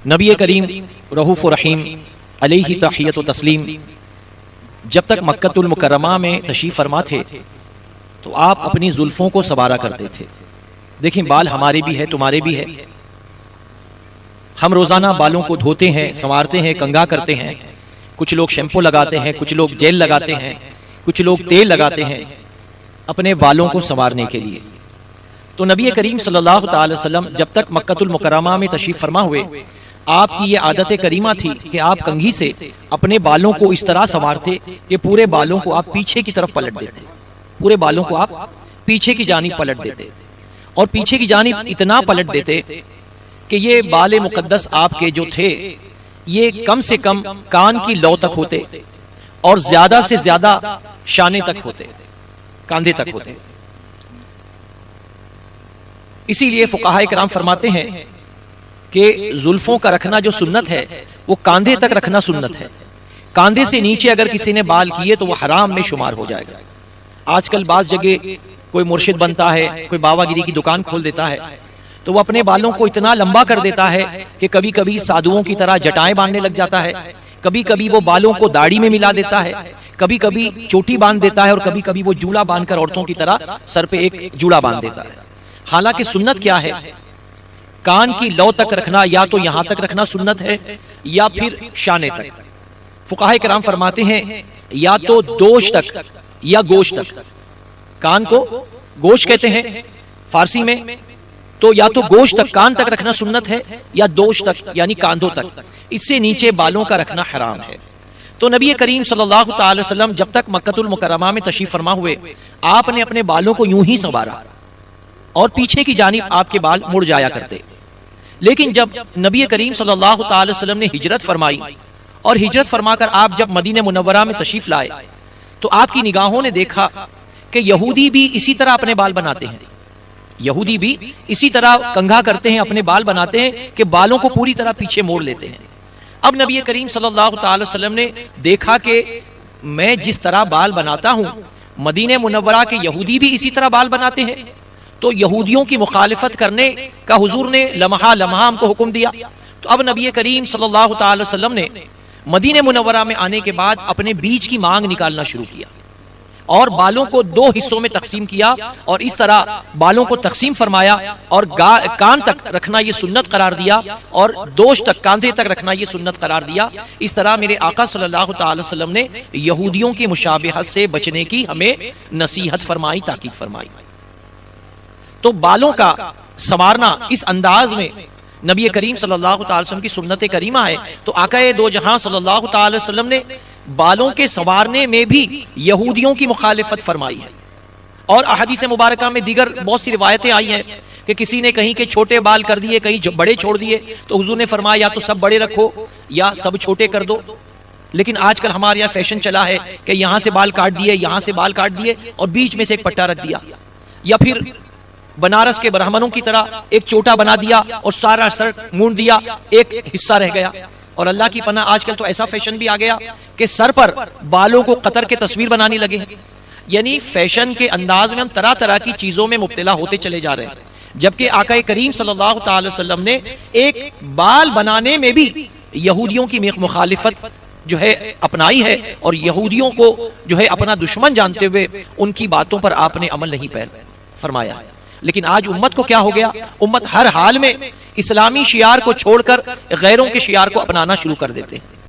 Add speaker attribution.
Speaker 1: نبی کریم رؤوف رحیم علیہ تحیت و تسلیم جب تک مکۃ المکرمہ میں تشریف فرما تھے تو آپ اپنی زلفوں کو سنوارا کرتے تھے. دیکھیں بال ہمارے بھی ہے تمہارے بھی ہے. ہم روزانہ بالوں کو دھوتے ہیں, سنوارتے ہیں, کنگھا کرتے ہیں. کچھ لوگ شیمپو لگاتے ہیں, کچھ لوگ جیل لگاتے ہیں, کچھ لوگ تیل لگاتے ہیں اپنے بالوں کو سنوارنے کے لیے. تو نبی کریم صلی اللہ تعالی وسلم جب تک مکۃ المکرمہ میں تشریف فرما ہوئے, آپ کی یہ عادت کریمہ تھی کہ آپ کنگھی سے اپنے بالوں کو اس طرح سنوارتے کہ پورے بالوں کو آپ پیچھے کی طرف پلٹ دیتے. پورے بالوں کو آپ پیچھے کی جانب پلٹ دیتے, اور پیچھے کی جانب اتنا پلٹ دیتے کہ یہ بال مقدس آپ کے جو تھے یہ کم سے کم کان کی لو تک ہوتے اور زیادہ سے زیادہ شانے تک ہوتے, کاندھے تک ہوتے. اسی لیے فقہاء کرام فرماتے ہیں کہ زلفوں کا رکھنا جو سنت ہے وہ کاندھے تک رکھنا سنت ہے. کاندھے سے نیچے اگر کسی نے بال کیے تو وہ حرام میں شمار ہو جائے گا. آج کل بعض جگہ کوئی مرشد بنتا ہے, کوئی بابا گیری کی دکان کھول دیتا ہے تو وہ اپنے بالوں کو اتنا لمبا کر دیتا ہے کہ کبھی کبھی سادھوؤں کی طرح جٹائیں باندھنے لگ جاتا ہے, کبھی کبھی وہ بالوں کو داڑھی میں ملا دیتا ہے, کبھی کبھی چوٹی باندھ دیتا ہے, اور کبھی کبھی وہ جوڑا باندھ کر عورتوں کی طرح سر پہ ایک جوڑا باندھ دیتا ہے. حالانکہ سنت کیا ہے؟ کان کی لو تک رکھنا, یا تو یہاں تک رکھنا سنت ہے یا پھر شانے تک. فقہاء کرام فرماتے ہیں یا تو دوش تک یا گوش تک. کان کو گوش کہتے ہیں فارسی میں, تو یا تو گوش تک کان تک رکھنا سنت ہے یا دوش تک یعنی کاندھوں تک. اس سے نیچے بالوں کا رکھنا حرام ہے. تو نبی کریم صلی اللہ تعالی وسلم جب تک مکۃ المکرمہ میں تشریف فرما ہوئے, آپ نے اپنے بالوں کو یوں ہی سنوارا اور پیچھے کی جانب آپ کے بال مڑ جایا کرتے. لیکن جب نبی کریم صلی اللہ تعالی وسلم نے ہجرت فرمائی اور ہجرت فرما کر آپ جب مدینہ منورہ میں تشریف لائے تو آپ کی نگاہوں نے دیکھا کہ یہودی بھی اسی طرح اپنے بال بناتے ہیں. یہودی بھی اسی طرح کنگھا کرتے ہیں, اپنے بال بناتے ہیں کہ بالوں کو پوری طرح پیچھے موڑ لیتے ہیں. اب نبی کریم صلی اللہ تعالی وسلم نے دیکھا کہ میں جس طرح بال بناتا ہوں مدینہ منورہ کے یہودی بھی اسی طرح بال بناتے ہیں, تو یہودیوں کی مخالفت کرنے کا حضور نے لمحہ لمحہ ہم کو حکم دیا. تو اب نبی کریم صلی اللہ تعالی وسلم نے مدینہ منورہ میں آنے کے بعد اپنے بیچ کی مانگ نکالنا شروع کیا اور بالوں کو 2 حصوں میں تقسیم کیا, اور اس طرح بالوں کو تقسیم فرمایا اور کان تک رکھنا یہ سنت قرار دیا اور دوش تک کاندھے تک رکھنا یہ سنت قرار دیا. اس طرح میرے آقا صلی اللہ تعالی وسلم نے یہودیوں کی مشابہت سے بچنے کی ہمیں نصیحت فرمائی, تاکید فرمائی. تو بالوں کا سنوارنا اس انداز میں نبی کریم صلی اللہ تعالی وسلم کی سنت کریمہ ہے. تو آقا دو جہاں صلی اللہ تعالی وسلم نے بالوں کے سنوارنے میں بھی یہودیوں کی مخالفت فرمائی ہے. اور احادیث مبارکہ میں دیگر بہت سی روایتیں آئی ہیں کہ کسی نے کہیں کہ چھوٹے بال کر دیے, کہیں بڑے چھوڑ دیے, تو حضور نے فرمایا یا تو سب بڑے رکھو یا سب چھوٹے کر دو. لیکن آج کل ہمارے یہاں فیشن چلا ہے کہ یہاں سے بال کاٹ دیے, یہاں سے بال کاٹ دیے اور بیچ میں سے ایک پٹا رکھ دیا, یا پھر بنارس کے برہمنوں کی طرح ایک چوٹا بنا دیا اور سارا سر مونڈ دیا, ایک حصہ رہ گیا. اور اللہ کی پناہ آج کل تو ایسا فیشن بھی آ گیا کہ سر پر بالوں کو قطر کے تصویر بنانے لگے ہیں. یعنی فیشن کے انداز میں ہم طرح طرح کی چیزوں میں مبتلا ہوتے چلے جا رہے ہیں, جبکہ آقا کریم صلی اللہ تعالی وسلم نے ایک بال بنانے میں بھی یہودیوں کی مخالفت جو ہے اپنائی ہے, اور یہودیوں کو جو ہے اپنا دشمن جانتے ہوئے ان کی باتوں پر آپ نے عمل نہیں فرمایا. لیکن آج امت کو کیا ہو گیا؟ امت ہر حال میں اسلامی شعار کو چھوڑ کر غیروں کے شعار کو اپنانا شروع کر دیتے ہیں.